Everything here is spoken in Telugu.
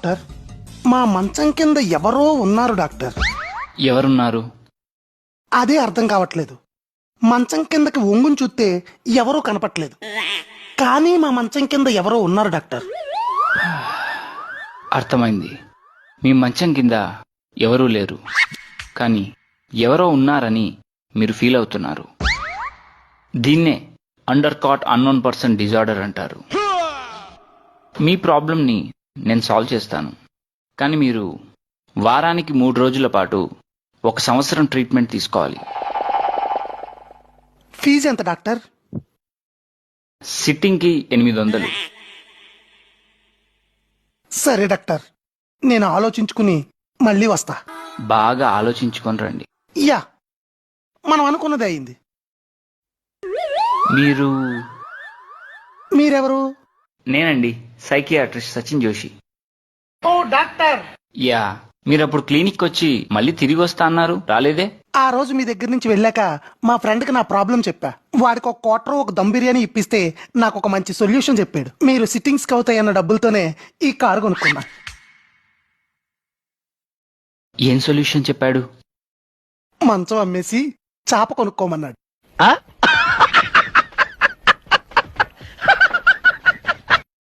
డాక్టర్, మా మంచం కింద ఎవరో ఉన్నారు డాక్టర్. ఎవరున్నారు? అదే అర్థం కావట్లేదు. మంచం కిందకి ఒంగుని చూస్తే ఎవరూ కనపట్లేదు, కానీ మా మంచం కింద ఎవరో ఉన్నారు డాక్టర్. అర్థమైంది. మీ మంచం కింద ఎవరూ లేరు, కానీ ఎవరో ఉన్నారని మీరు ఫీల్ అవుతున్నారు. దీన్నే under cut unknown person disorder అంటారు. మీ ప్రాబ్లంని నేను సాల్వ్ చేస్తాను, కానీ మీరు వారానికి 3 రోజుల పాటు 1 సంవత్సరం ట్రీట్మెంట్ తీసుకోవాలి. ఫీజు ఎంత డాక్టర్? సిట్టింగ్కి 800. సరే డాక్టర్, నేను ఆలోచించుకుని మళ్ళీ వస్తా. బాగా ఆలోచించుకొని రండి. యా, మనం అనుకున్నది అయింది. మీరెవరు? నేనండి, సైకియాట్రిస్ట్ సచిన్ జోషి. ఓ డాక్టర్. యా, మీరప్పుడు క్లినిక్ వచ్చి మళ్ళీ తిరిగి వస్తా అన్నారు, రాలేదే? ఆ రోజు మీ దగ్గర నుంచి వెళ్ళాక మా ఫ్రెండ్ కి నా ప్రాబ్లం చెప్పా. వాడికి ఒక క్వార్టర్ ఒక దమ్ బిర్యానీ ఇప్పిస్తే నాకు ఒక మంచి సొల్యూషన్ చెప్పాడు. మీరు సిట్టింగ్స్ కి అవుతాయన్న డబ్బులతోనే ఈ కారు కొనుక్కున్నా. ఏం సొల్యూషన్ చెప్పాడు? మంచం అమ్మేసి చాప కొనుక్కోమన్నాడు.